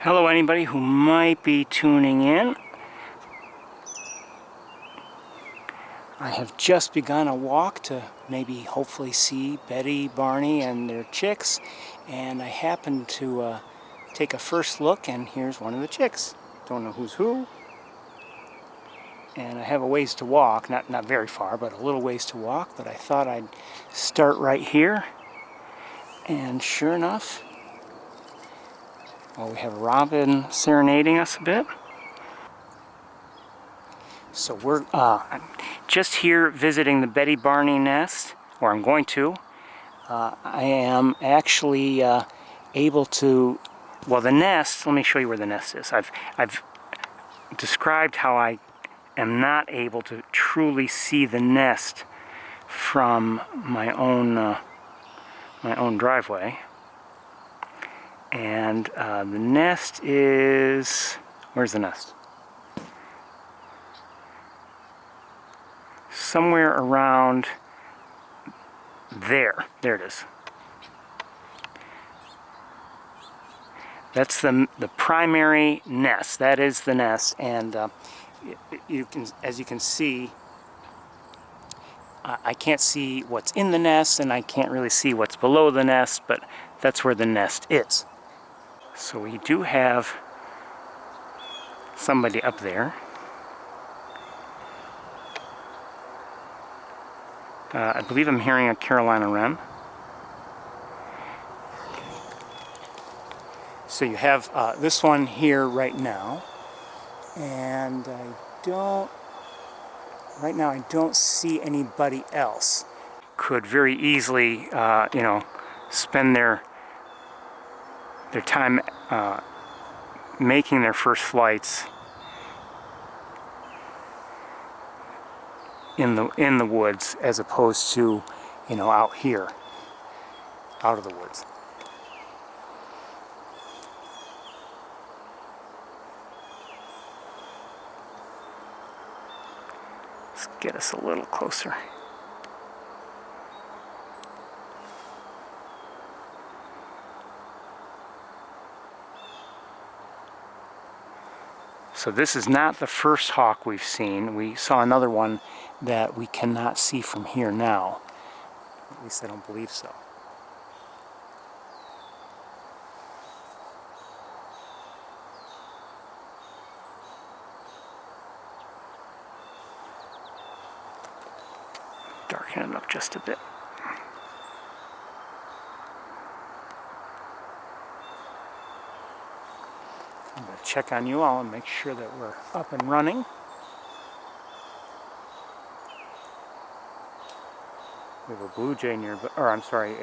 Hello anybody who might be tuning in. I have just begun a walk to maybe hopefully see Betty, Barney and their chicks, and I happened to take a first look, and here's one of the chicks. Don't know who's who. And I have a ways to walk, not very far, but a little ways to walk, but I thought I'd start right here. And sure enough, well, we have a robin serenading us a bit. So we're just here visiting the Betty Barney nest, or I'm going to. I am actually able to, well, the nest, let me show you where the nest is. I've described how I am not able to truly see the nest from my own driveway. And the nest is, where's the nest? Somewhere around there. There it is. That's the primary nest. That is the nest, and you can, as you can see, I can't see what's in the nest, and I can't really see what's below the nest, but that's where the nest is. So we do have somebody up there. I believe I'm hearing a Carolina wren. So you have this one here right now, and right now I don't see anybody else. Could very easily, you know, spend their time making their first flights in the woods, as opposed to, you know, out here, out of the woods. Let's get us a little closer. So this is not the first hawk we've seen. We saw another one that we cannot see from here now. At least I don't believe so. Darken it up just a bit. I'm going to check on you all and make sure that we're up and running. We have a blue jay near, or I'm sorry,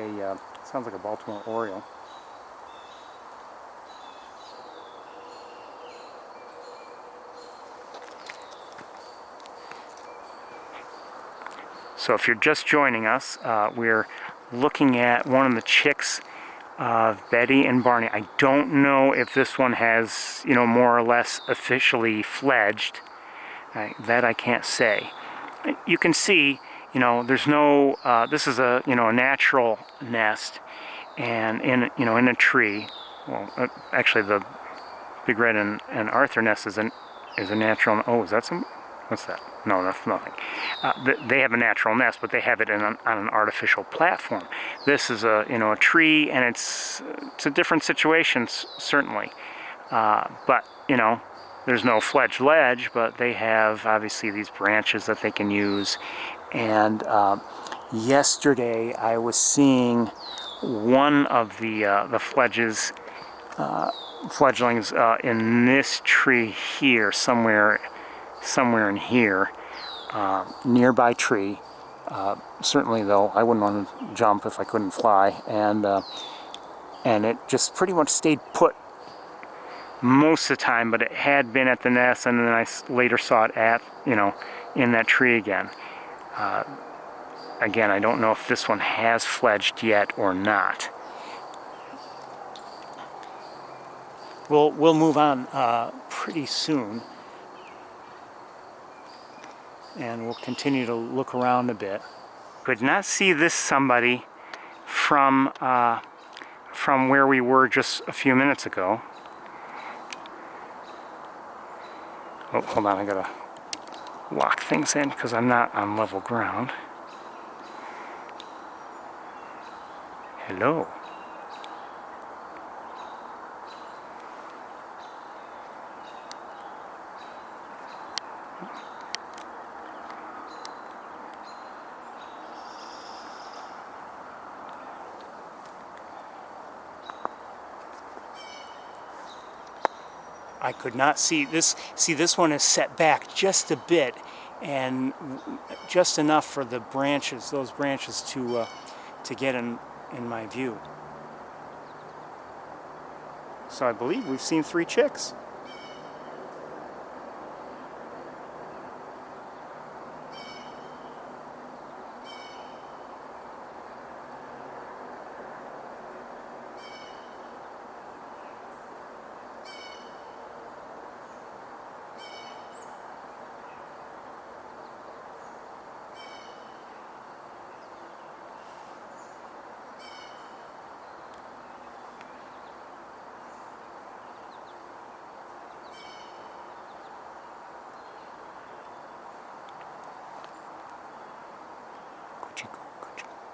sounds like a Baltimore Oriole. So if you're just joining us, we're looking at one of the chicks of Betty and Barney. I don't know if this one has, you know, more or less officially fledged. That I can't say. You can see, you know, there's no, this is a, you know, a natural nest, and in, you know, in a tree. Well, actually the big red and Arthur nest is a natural. Oh, is that some? What's that? No, that's nothing. They have a natural nest, but they have it on an artificial platform. This is a, you know, a tree, and it's a different situation, certainly. But, you know, there's no fledged ledge, but they have obviously these branches that they can use. And yesterday I was seeing one of the fledglings in this tree here, somewhere in here, nearby tree. Certainly, though, I wouldn't want to jump if I couldn't fly, and it just pretty much stayed put most of the time. But it had been at the nest, and then I later saw it at, you know, in that tree again. Again, I don't know if this one has fledged yet or not. We'll move on pretty soon. And we'll continue to look around a bit. Could not see this somebody from where we were just a few minutes ago. Oh, hold on, I gotta lock things in because I'm not on level ground. Hello. I could not see this. See, this one is set back just a bit, and just enough for the branches, those branches, to get in my view. So I believe we've seen 3 chicks.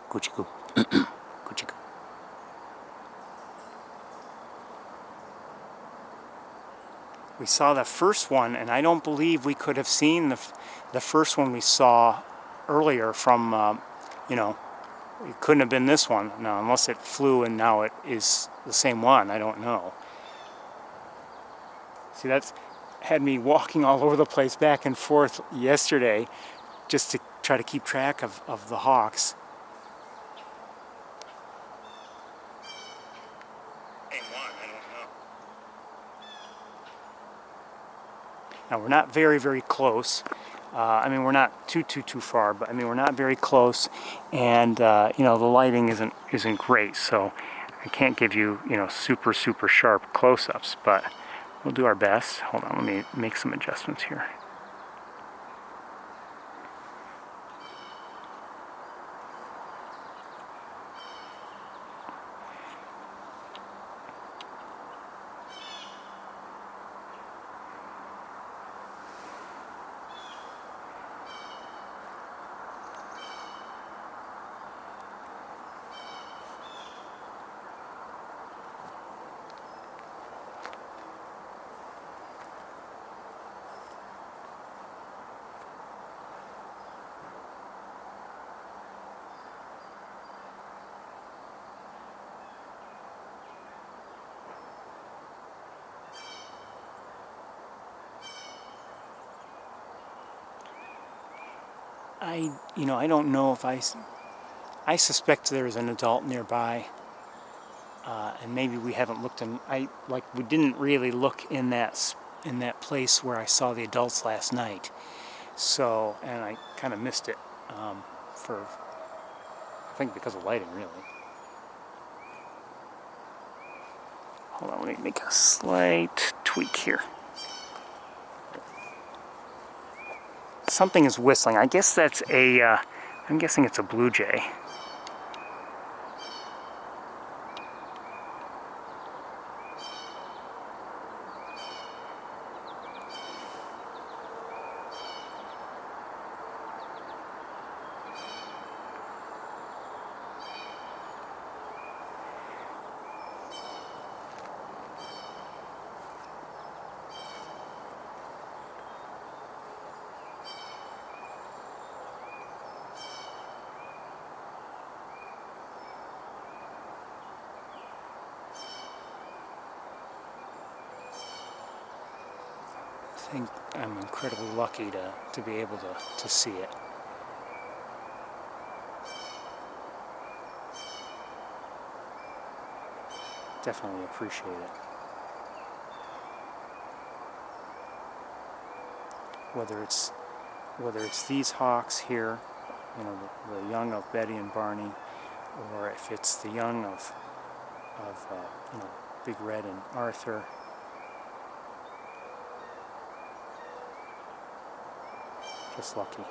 Kuchiku. Kuchiku. We saw the first one, and I don't believe we could have seen the first one we saw earlier from, you know, it couldn't have been this one. Now, unless it flew and now it is the same one, I don't know. See, that's had me walking all over the place back and forth yesterday just to try to keep track of the hawks. Now we're not very, very close. I mean, we're not too far, but I mean, we're not very close, and you know, the lighting isn't great, so I can't give you, you know, super sharp close-ups, but we'll do our best. Hold on, let me make some adjustments here. You know, I don't know if I suspect there's an adult nearby, and maybe we haven't looked in. We didn't really look in that place where I saw the adults last night. So, and I kind of missed it for, I think, because of lighting, really. Hold on, let me make a slight tweak here. Something is whistling. I guess that's I'm guessing it's a blue jay. I think I'm incredibly lucky to be able to see it. Definitely appreciate it. Whether it's these hawks here, you know, the young of Betty and Barney, or if it's the young of you know, Big Red and Arthur. Just lucky.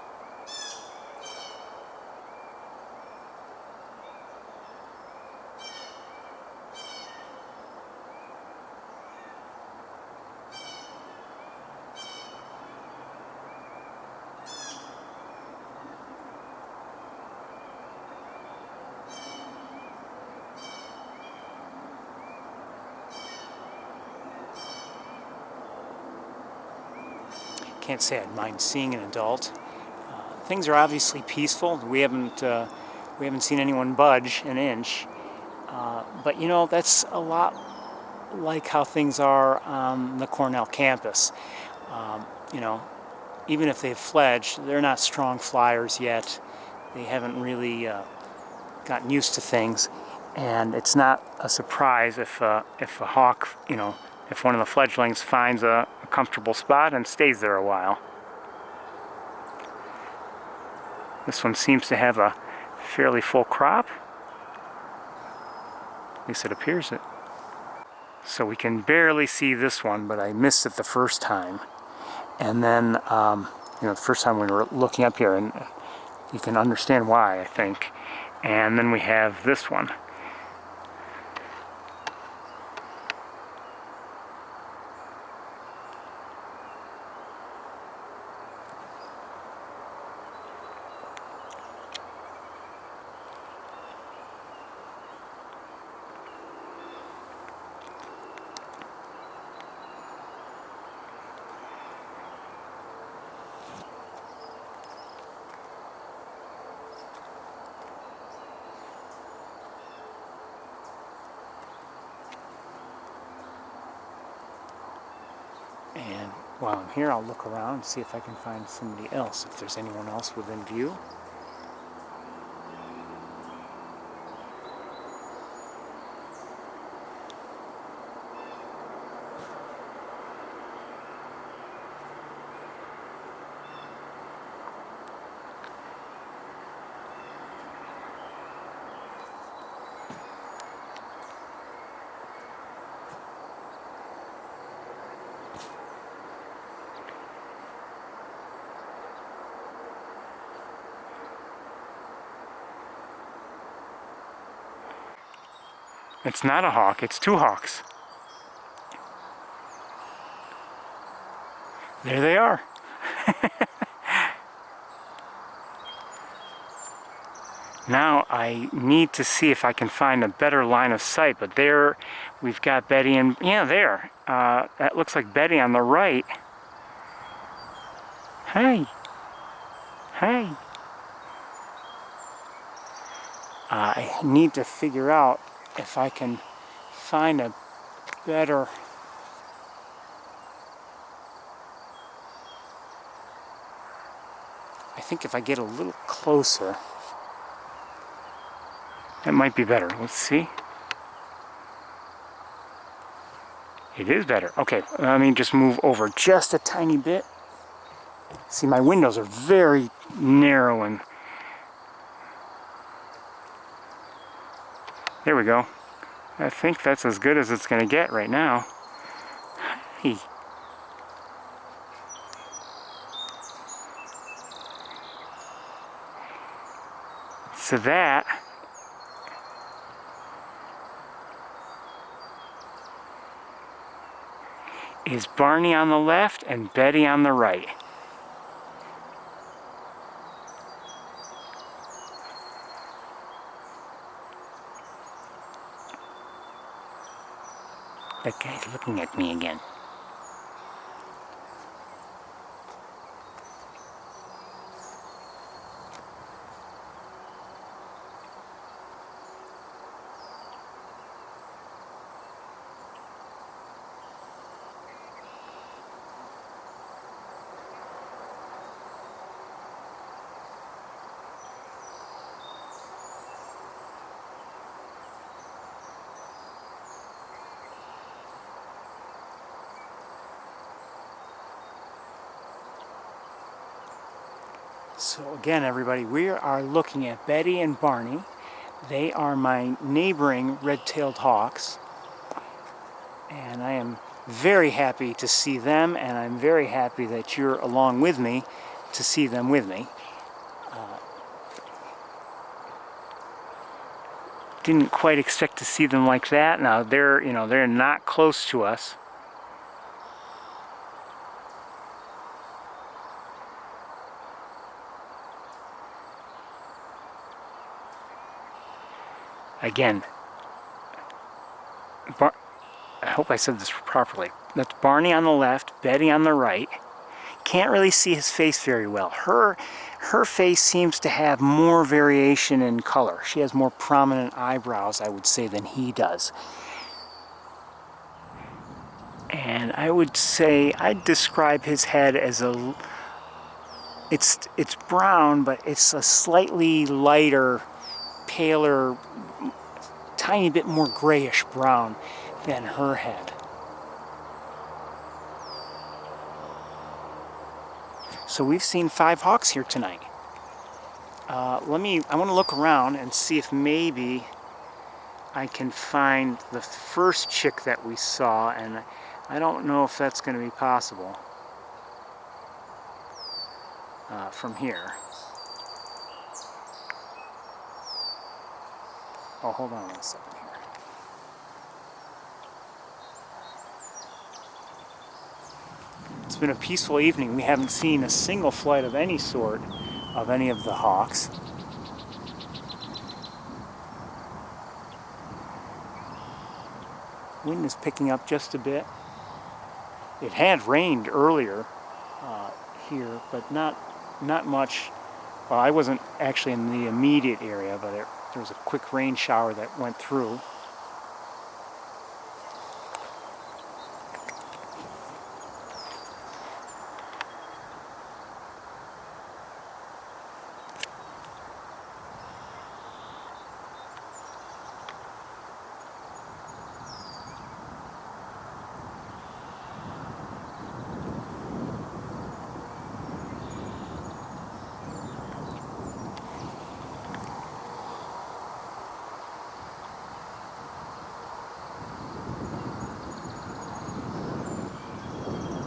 can't say I'd mind seeing an adult. Things are obviously peaceful. We haven't seen anyone budge an inch. But you know, that's a lot like how things are on the Cornell campus. You know, even if they've fledged, they're not strong flyers yet. They haven't really gotten used to things, and it's not a surprise if a hawk, you know, if one of the fledglings finds a comfortable spot and stays there a while. This one seems to have a fairly full crop. At least it appears it. So we can barely see this one, but I missed it the first time. And then, you know, the first time we were looking up here, and you can understand why, I think. And then we have this one. And while I'm here, I'll look around and see if I can find somebody else, if there's anyone else within view. It's not a hawk, it's two hawks. There they are. Now I need to see if I can find a better line of sight, but there we've got Betty and, yeah, there. That looks like Betty on the right. Hey. Hey. I need to figure out if I can find a better... I think if I get a little closer, that might be better. Let's see. It is better. Okay, let me just move over just a tiny bit. See, my windows are very narrow and... There we go. I think that's as good as it's going to get right now. Hey. So that is Barney on the left and Betty on the right. That guy's looking at me again. So again, everybody, we are looking at Betty and Barney. They are my neighboring red-tailed hawks. And I am very happy to see them, and I'm very happy that you're along with me to see them with me. Didn't quite expect to see them like that. Now they're, you know, they're not close to us. Again, I hope I said this properly. That's Barney on the left, Betty on the right. can't really see his face very well. Her face seems to have more variation in color. She has more prominent eyebrows, I would say, than he does. And I would say, I'd describe his head as a, it's brown, but it's a slightly lighter, paler, tiny bit more grayish brown than her head. So we've seen 5 hawks here tonight. I want to look around and see if maybe I can find the first chick that we saw, and I don't know if that's going to be possible from here. Oh, hold on 1 second here. It's been a peaceful evening. We haven't seen a single flight of any sort of any of the hawks. Wind is picking up just a bit. It had rained earlier here, but not much. Well, I wasn't actually in the immediate area, but there was a quick rain shower that went through.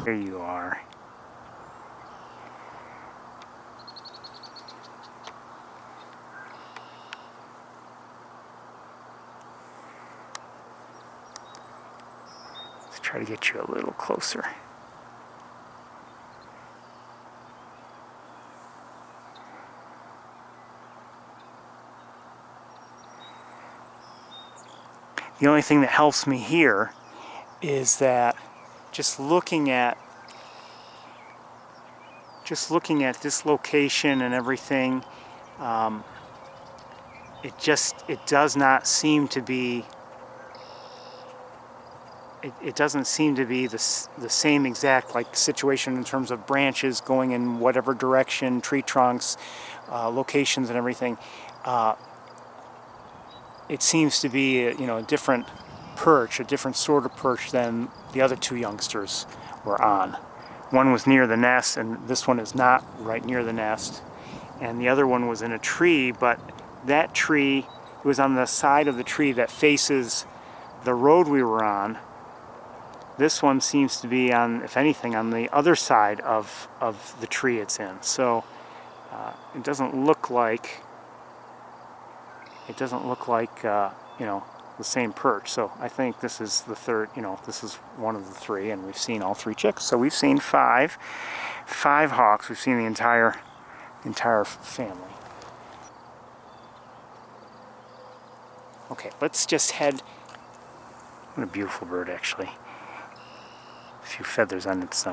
There you are. Let's try to get you a little closer. The only thing that helps me here is that just looking at this location and everything, it does not seem to be. It doesn't seem to be the same exact like situation in terms of branches going in whatever direction, tree trunks, locations, and everything. It seems to be a different perch, a different sort of perch than the other 2 youngsters were on. One was near the nest, and this one is not right near the nest. And the other one was in a tree, but that tree was on the side of the tree that faces the road we were on. This one seems to be on, if anything, on the other side of the tree it's in. So it doesn't look like the same perch. So I think this is the third, this is one of the 3, and we've seen all 3 chicks. So we've seen 5 hawks. We've seen the entire family. Okay, let's just head. What a beautiful bird, actually. A few feathers on its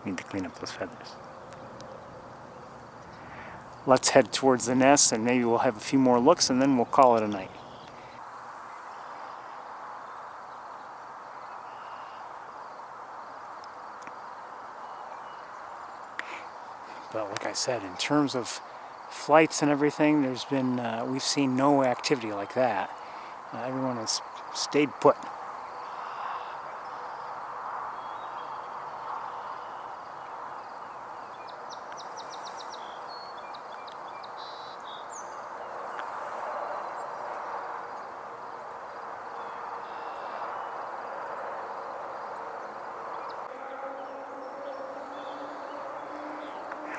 need to clean up those feathers. Let's head towards the nest, and maybe we'll have a few more looks, and then we'll call it a night. But like I said, in terms of flights and everything, there's been we've seen no activity like that. Everyone has stayed put.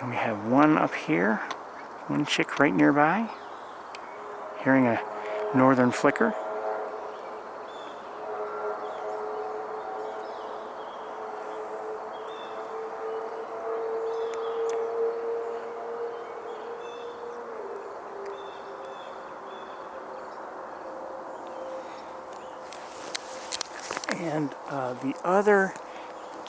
And we have one up here, one chick right nearby, hearing a northern flicker. And the other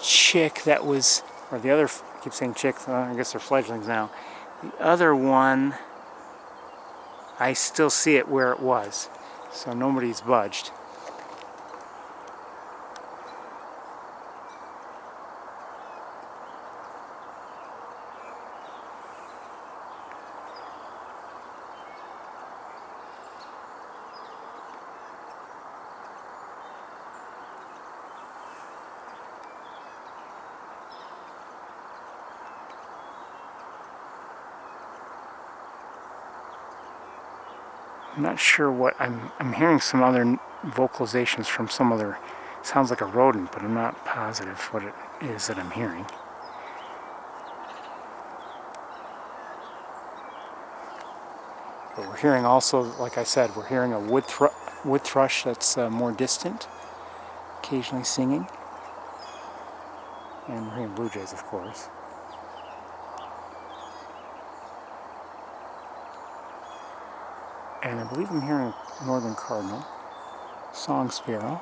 chick that was, or the other, I keep saying chicks, I guess they're fledglings now. The other one, I still see it where it was, so nobody's budged. I'm not sure what, I'm hearing some other vocalizations from some other, sounds like a rodent, but I'm not positive what it is that I'm hearing. But we're hearing also, like I said, we're hearing a wood thrush that's more distant, occasionally singing. And we're hearing blue jays, of course. And I believe I'm hearing a northern cardinal, song sparrow.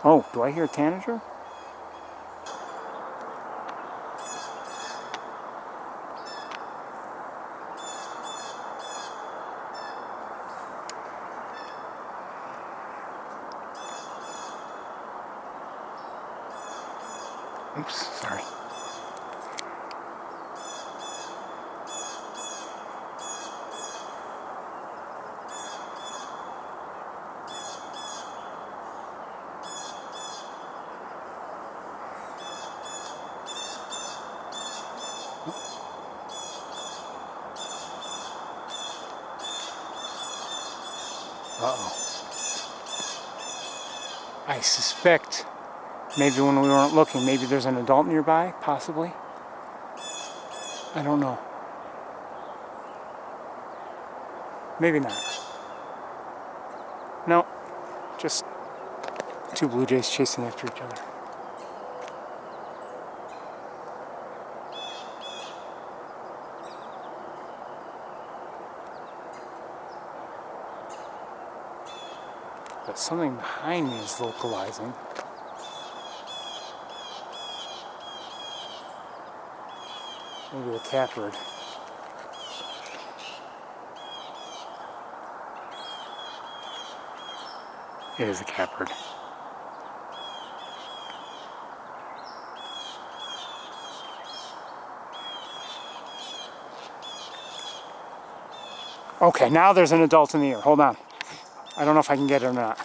Oh, do I hear a tanager? Oops, sorry. Uh-oh. I suspect maybe when we weren't looking, maybe there's an adult nearby, possibly. I don't know. Maybe not. No, just two blue jays chasing after each other. But something behind me is vocalizing. Maybe a catbird. It is a catbird. Okay, now there's an adult in the ear. Hold on. I don't know if I can get it or not.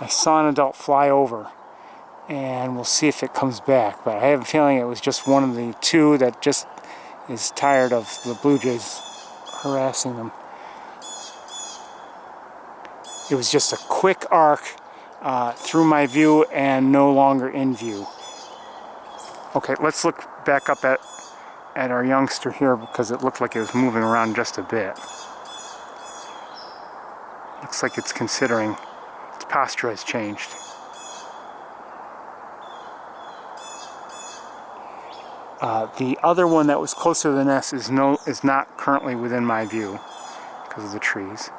I saw an adult fly over, and we'll see if it comes back. But I have a feeling it was just one of the two that just is tired of the blue jays harassing them. It was just a quick arc through my view and no longer in view. Okay, let's look back up at our youngster here because it looked like it was moving around just a bit. Looks like it's considering its posture has changed. The other one that was closer to the nest is not currently within my view because of the trees.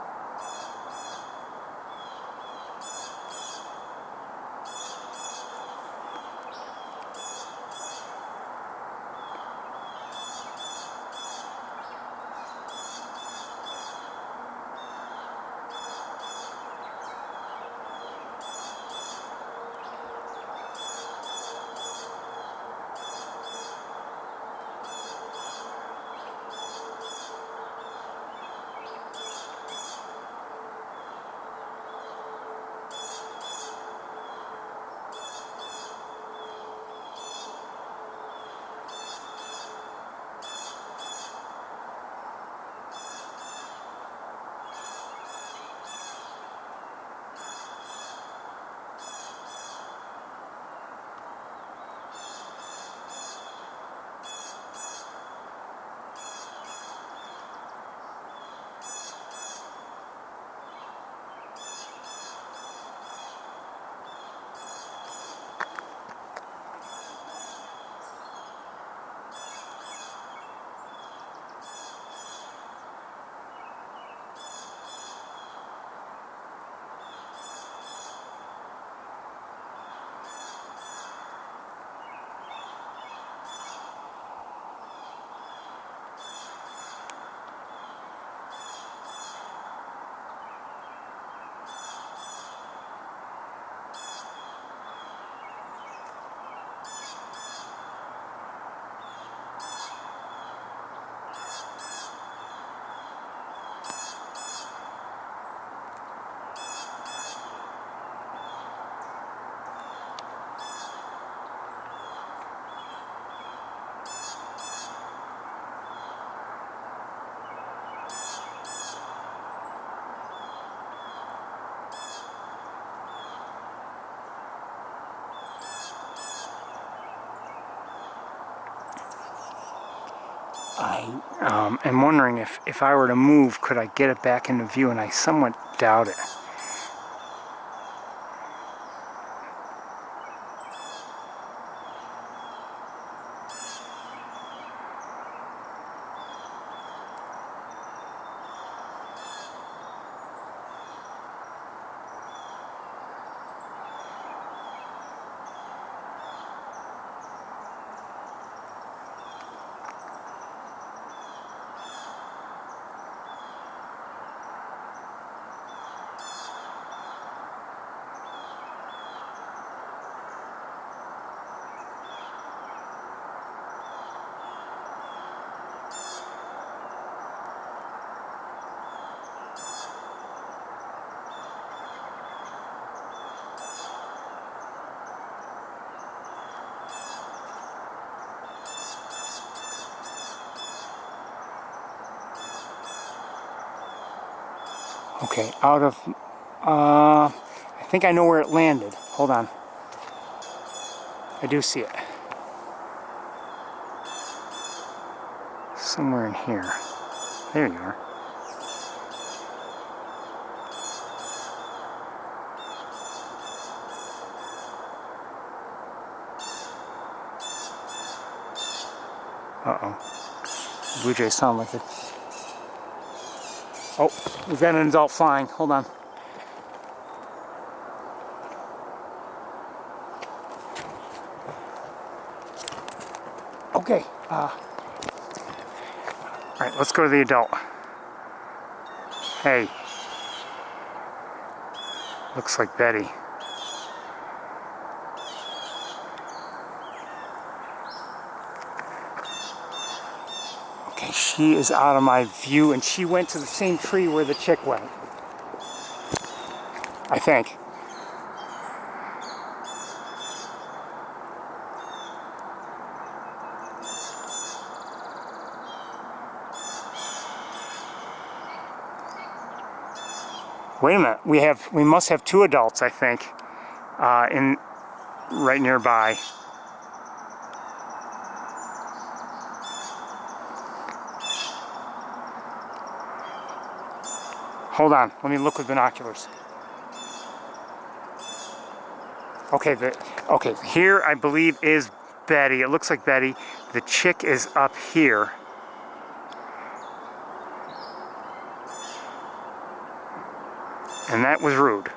I am wondering if I were to move, could I get it back into view, and I somewhat doubt it. Okay, out of, I think I know where it landed. Hold on. I do see it. Somewhere in here. There you are. Uh-oh. Blue jays sound like it. Oh, we've got an adult flying. Hold on. Okay. All right, let's go to the adult. Hey. Looks like Betty. Okay, she is out of my view, and she went to the same tree where the chick went. I think. Wait a minute. We must have two adults, I think, in right nearby. Hold on. Let me look with binoculars. Okay, okay. Here, I believe, is Betty. It looks like Betty. The chick is up here. And that was rude.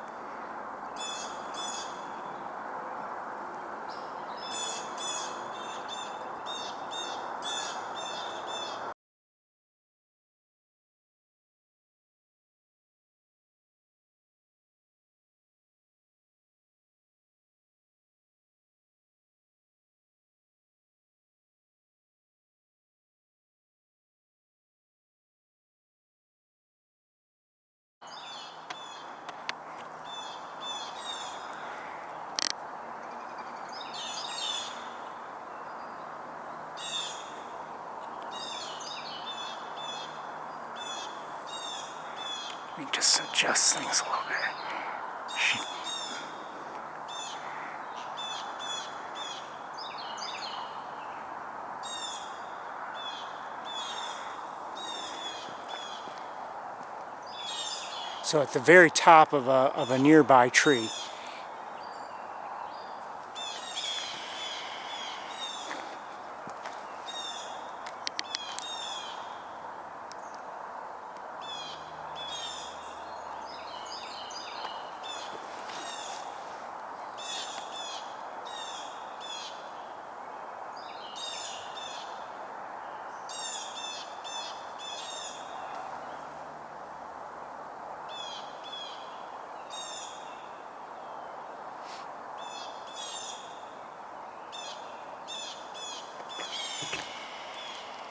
Let me just adjust things a little bit. So at the very top of a nearby tree.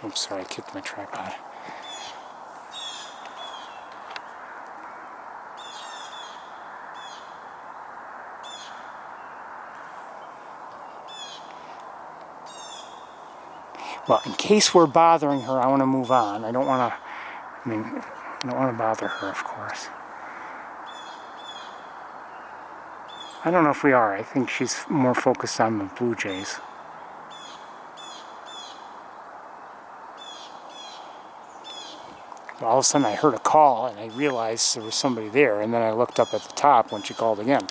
Oops, sorry, I kicked my tripod. Well, in case we're bothering her, I want to move on. I don't want to, I don't want to bother her, of course. I don't know if we are. I think she's more focused on the blue jays. all of a sudden I heard a call and I realized there was somebody there, and then I looked up at the top when she called again.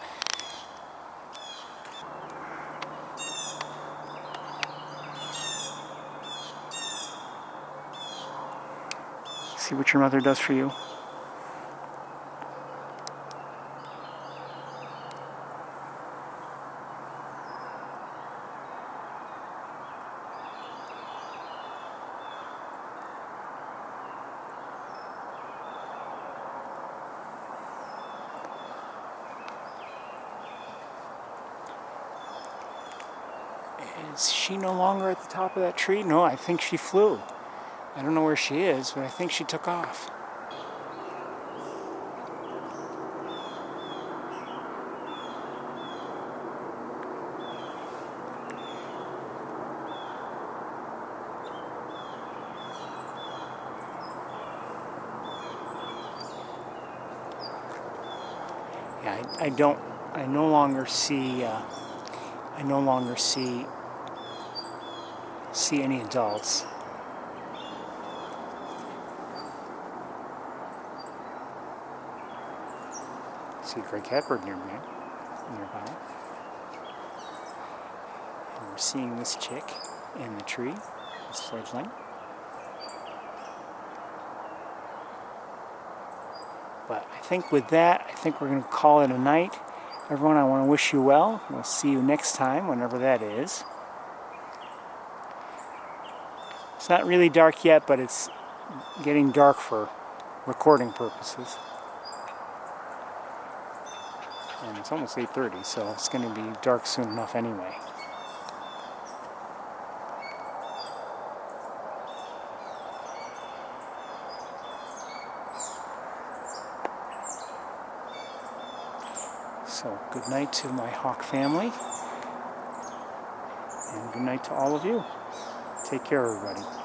See what your mother does for you? Is she no longer at the top of that tree? No, I think she flew. I don't know where she is, but I think she took off. Yeah, I no longer see any adults. See a gray catbird nearby. And we're seeing this chick in the tree, this fledgling. But I think with that, I think we're going to call it a night. Everyone, I want to wish you well. We'll see you next time, whenever that is. It's not really dark yet, but it's getting dark for recording purposes. And it's almost 8:30, so it's going to be dark soon enough anyway. So good night to my hawk family, and good night to all of you. Take care, everybody.